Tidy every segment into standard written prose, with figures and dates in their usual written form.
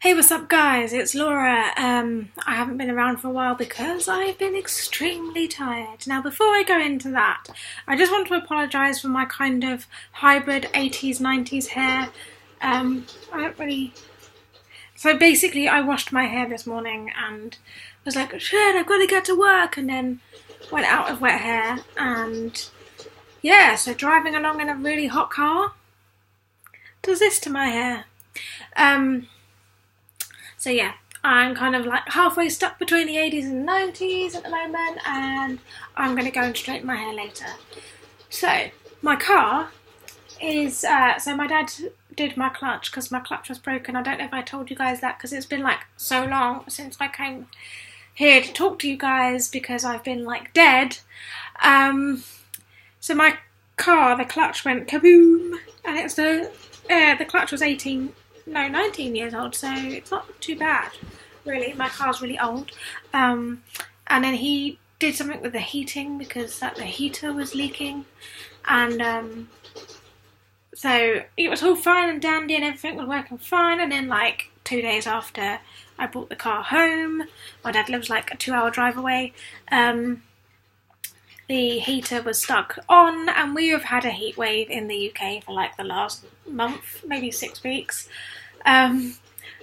Hey, what's up guys? It's Laura. I haven't been around for a while because I've been extremely tired. Now, before I go into that, I just want to apologise for my kind of hybrid 80s, 90s hair. I don't really... So basically, I washed my hair this morning and was like, shit, I've got to get to work, and then went out of wet hair, and yeah, so driving along in a really hot car does this to my hair. So yeah, I'm kind of like halfway stuck between the 80s and 90s at the moment, and I'm going to go and straighten my hair later. So, my car is, so my dad did my clutch because my clutch was broken. I don't know if I told you guys that because it's been like so long since I came here to talk to you guys because I've been like dead. So my car, the clutch went kaboom, and it's the clutch was 19 years old, so it's not too bad, really. My car's really old. And then he did something with the heating because the heater was leaking, and so it was all fine and dandy and everything was working fine. And then like 2 days after I brought the car home, my dad lives like a 2-hour drive away, the heater was stuck on, and we have had a heat wave in the UK for like the last month, maybe 6 weeks.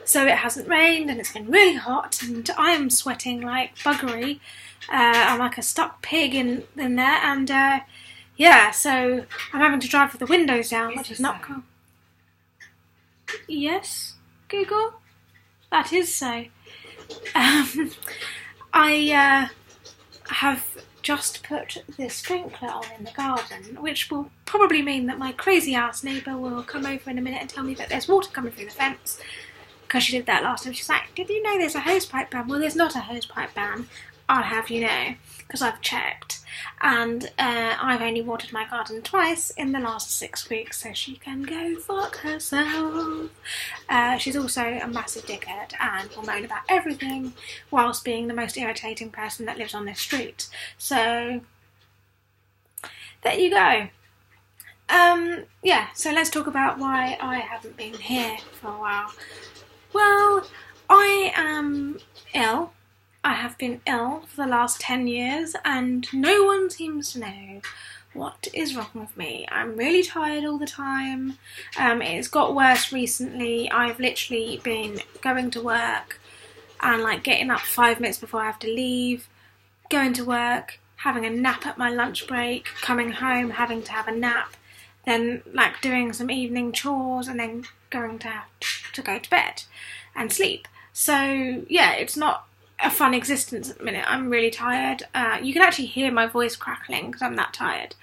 So it hasn't rained and it's been really hot and I'm sweating like buggery. I'm like a stuck pig in there, and yeah, so I'm having to drive with the windows down, which is not cool. Yes, Google? That is so. I have just put the sprinkler on in the garden, which will probably mean that my crazy ass neighbour will come over in a minute and tell me that there's water coming through the fence, because she did that last time. She's like, did you know there's a hosepipe ban? Well, there's not a hosepipe ban, I'll have you know, because I've checked, and I've only watered my garden twice in the last 6 weeks, so she can go fuck herself. She's also a massive dickhead and will moan about everything whilst being the most irritating person that lives on this street. So there you go. Yeah, so let's talk about why I haven't been here for a while. Well, I am ill. I have been ill for the last 10 years and no one seems to know what is wrong with me. I'm really tired all the time. It's got worse recently. I've literally been going to work and like getting up 5 minutes before I have to leave, going to work, having a nap at my lunch break, coming home, having to have a nap, then like doing some evening chores and then going to have to go to bed and sleep. So yeah, it's not a fun existence at the minute. I'm really tired. You can actually hear my voice crackling because I'm that tired.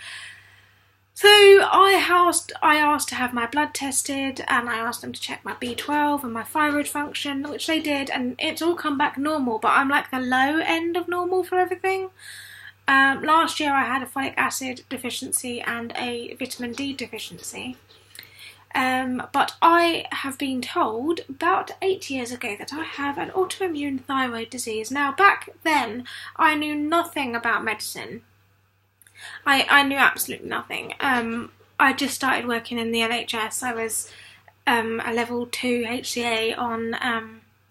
So I asked to have my blood tested, and I asked them to check my B12 and my thyroid function, which they did, and it's all come back normal, but I'm like the low end of normal for everything. Last year I had a folic acid deficiency and a vitamin D deficiency. But I have been told about 8 years ago that I have an autoimmune thyroid disease. Now, back then, I knew nothing about medicine. I knew absolutely nothing. I just started working in the NHS. I was a level 2 HCA on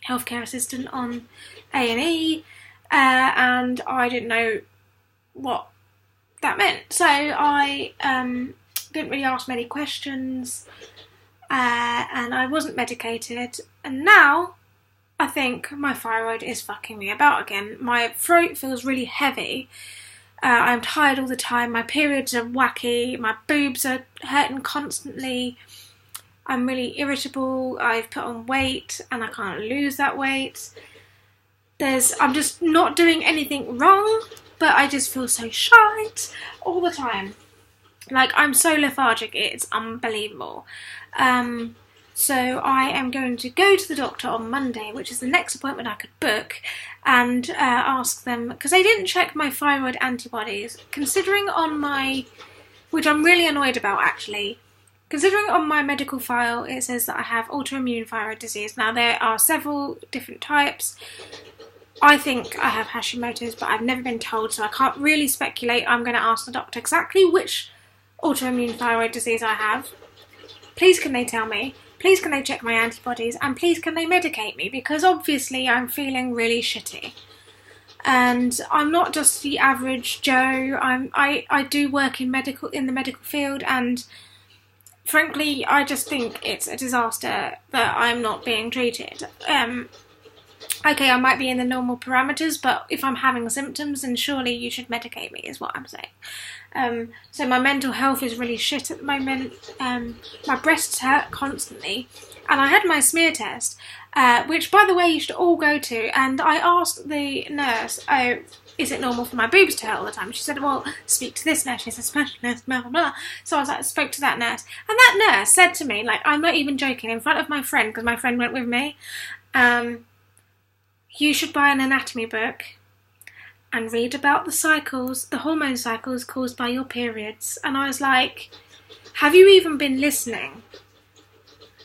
healthcare assistant on A&E, and I didn't know what that meant. So I didn't really ask many questions, and I wasn't medicated, and now I think my thyroid is fucking me about again. My throat feels really heavy, I'm tired all the time, my periods are wacky, my boobs are hurting constantly, I'm really irritable, I've put on weight and I can't lose that weight. I'm just not doing anything wrong, but I just feel so shite all the time. Like, I'm so lethargic, it's unbelievable. So I am going to go to the doctor on Monday, which is the next appointment I could book, and ask them, because they didn't check my thyroid antibodies, considering on my, which I'm really annoyed about actually, considering on my medical file it says that I have autoimmune thyroid disease. Now, there are several different types. I think I have Hashimoto's, but I've never been told, so I can't really speculate. I'm going to ask the doctor exactly which autoimmune thyroid disease I have. Please can they tell me? please can they check my antibodies, and please can they medicate me, because obviously I'm feeling really shitty. And I'm not just the average Joe. I do work in the medical field, and frankly, I just think it's a disaster that I'm not being treated. Okay, I might be in the normal parameters, but if I'm having symptoms, then surely you should medicate me, is what I'm saying. So my mental health is really shit at the moment. My breasts hurt constantly, and I had my smear test, which, by the way, you should all go to. And I asked the nurse, "Oh, is it normal for my boobs to hurt all the time?" She said, "Well, speak to this nurse. She's a specialist." Blah blah blah. So I was like, spoke to that nurse, and that nurse said to me, like, I'm not even joking, in front of my friend, because my friend went with me, you should buy an anatomy book and read about the cycles, the hormone cycles caused by your periods. And I was like, have you even been listening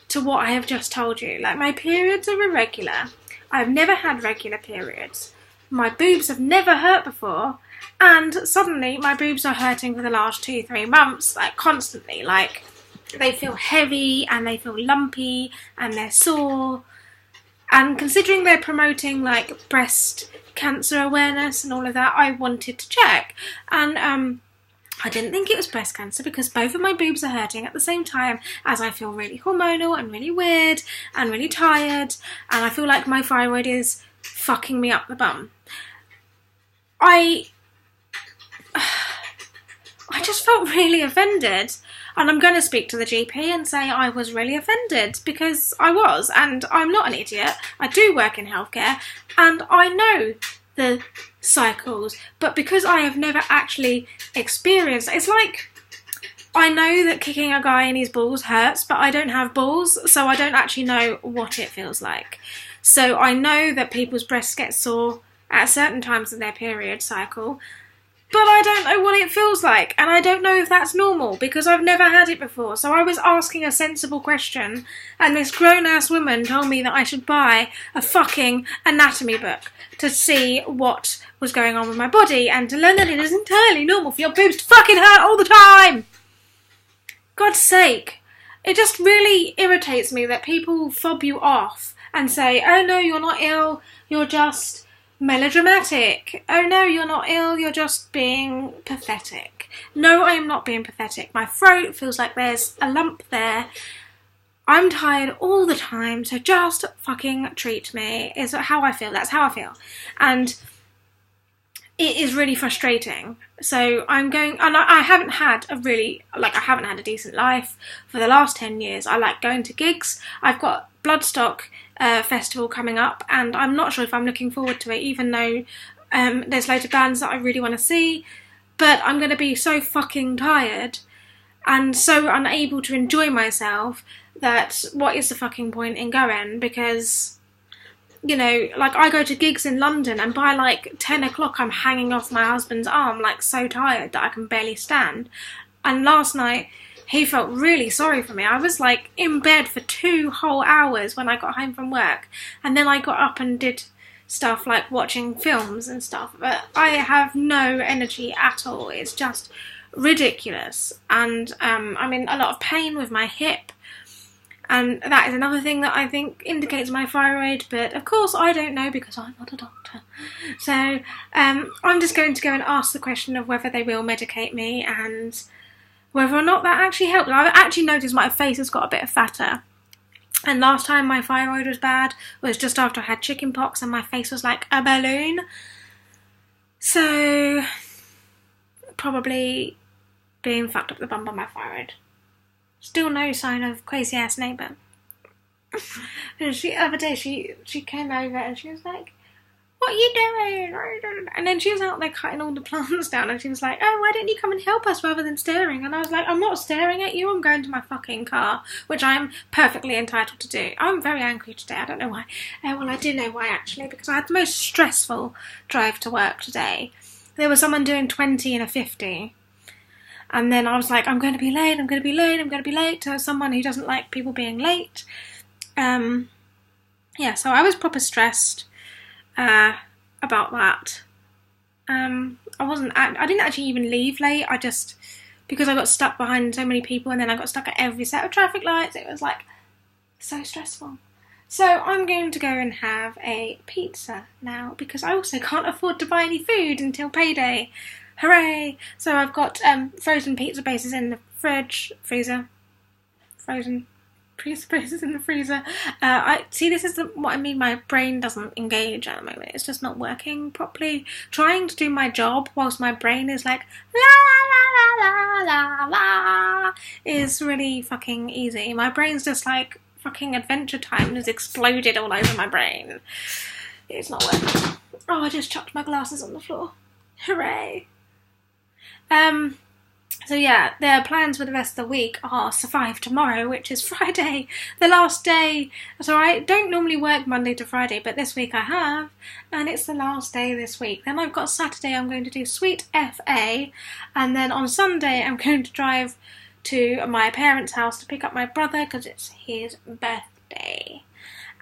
to what I have just told you? Like, my periods are irregular. I've never had regular periods. My boobs have never hurt before. And suddenly my boobs are hurting for the last 2-3 months, like constantly. Like, they feel heavy and they feel lumpy and they're sore. And considering they're promoting, like, breast cancer awareness and all of that, I wanted to check. And I didn't think it was breast cancer, because both of my boobs are hurting at the same time as I feel really hormonal and really weird and really tired. And I feel like my thyroid is fucking me up the bum. I just felt really offended. And I'm going to speak to the GP and say I was really offended, because I was, and I'm not an idiot. I do work in healthcare, and I know the cycles, but because I have never actually experienced, it's like, I know that kicking a guy in his balls hurts, but I don't have balls, so I don't actually know what it feels like. So I know that people's breasts get sore at certain times in their period cycle, but I don't know what it feels like, and I don't know if that's normal, because I've never had it before. So I was asking a sensible question, and this grown-ass woman told me that I should buy a fucking anatomy book to see what was going on with my body, and to learn that it is entirely normal for your boobs to fucking hurt all the time. God's sake. It just really irritates me that people fob you off and say, oh no, you're not ill, you're just melodramatic. Oh no, you're not ill, you're just being pathetic. No, I am not being pathetic. My throat feels like there's a lump there. I'm tired all the time, so just fucking treat me, is how I feel. That's how I feel. And it is really frustrating. So I'm going, and I haven't had I haven't had a decent life for the last 10 years. I like going to gigs. I've got Bloodstock festival coming up, and I'm not sure if I'm looking forward to it, even though there's loads of bands that I really want to see, but I'm going to be so fucking tired and so unable to enjoy myself that what is the fucking point in going? Because, you know, like, I go to gigs in London, and by like 10 o'clock I'm hanging off my husband's arm, like so tired that I can barely stand. And last night he felt really sorry for me. I was like in bed for 2 whole hours when I got home from work, and then I got up and did stuff like watching films and stuff, but I have no energy at all. It's just ridiculous. And I'm in a lot of pain with my hip, and that is another thing that I think indicates my thyroid, but of course I don't know because I'm not a doctor. So I'm just going to go and ask the question of whether they will medicate me and whether or not that actually helps. I've actually noticed my face has got a bit fatter. And last time my thyroid was bad was just after I had chicken pox, and my face was like a balloon. So probably being fucked up the bum by my thyroid. Still no sign of crazy ass neighbour. And the other day she came over and she was like, what are you doing? And then she was out there cutting all the plants down, and she was like, oh, why don't you come and help us rather than staring? And I was like, I'm not staring at you, I'm going to my fucking car, which I'm perfectly entitled to do. I'm very angry today, I don't know why. Well, I do know why actually, because I had the most stressful drive to work today. There was someone doing 20 in a 50. And then I was like, I'm going to be late, I'm going to be late, I'm going to be late, to someone who doesn't like people being late. Yeah, so I was proper stressed about that. I didn't actually even leave late. I just, because I got stuck behind so many people, and then I got stuck at every set of traffic lights, it was like So stressful. So I'm going to go and have a pizza now because I also can't afford to buy any food until payday. Hooray! So I've got frozen pizza bases in the freezer. Frozen pizza bases in the freezer. I see. This is what I mean. My brain doesn't engage at the moment. It's just not working properly. Trying to do my job whilst my brain is like la la la la la la is really fucking easy. My brain's just like fucking Adventure Time has exploded all over my brain. It's not working. Oh, I just chucked my glasses on the floor. Hooray! So yeah, their plans for the rest of the week are survive tomorrow, which is Friday, the last day. So I don't normally work Monday to Friday, but this week I have, and it's the last day this week. Then I've got Saturday, I'm going to do Sweet FA, and then on Sunday I'm going to drive to my parents' house to pick up my brother because it's his birthday,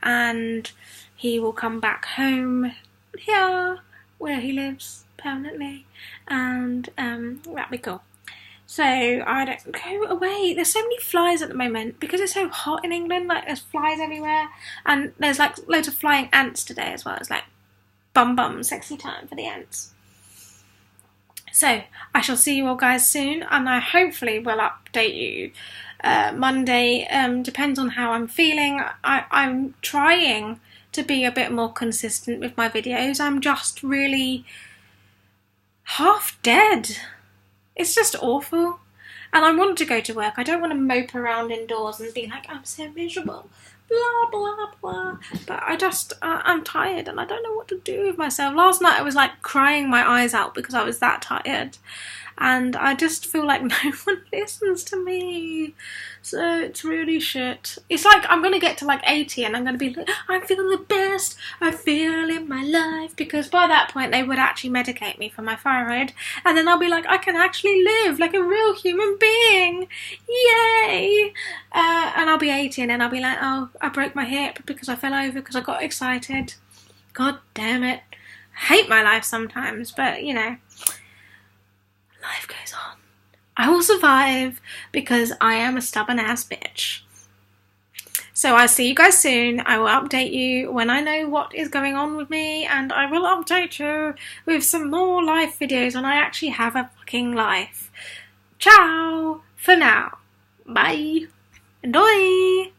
and he will come back home here where he lives permanently, and that'd be cool. So I don't go away. There's so many flies at the moment because it's so hot in England. Like there's flies everywhere, and there's like loads of flying ants today as well. It's like bum sexy time for the ants. So I shall see you all guys soon, and I hopefully will update you Monday. Depends on how I'm feeling. I'm trying to be a bit more consistent with my videos. I'm just really half dead. It's just awful. And I want to go to work. I don't want to mope around indoors and be like, I'm so miserable, blah, blah, blah. But I'm tired and I don't know what to do with myself. Last night I was like crying my eyes out because I was that tired. And I just feel like no one listens to me. So it's really shit. It's like I'm going to get to like 80 and I'm going to be like, I'm feeling the best I feel in my life. Because by that point they would actually medicate me for my thyroid. And then I'll be like, I can actually live like a real human being. Yay! And I'll be 80 and then I'll be like, oh, I broke my hip because I fell over because I got excited. God damn it. I hate my life sometimes, but you know. Life goes on. I will survive because I am a stubborn ass bitch. So I'll see you guys soon. I will update you when I know what is going on with me, and I will update you with some more life videos when I actually have a fucking life. Ciao for now. Bye. Enjoy.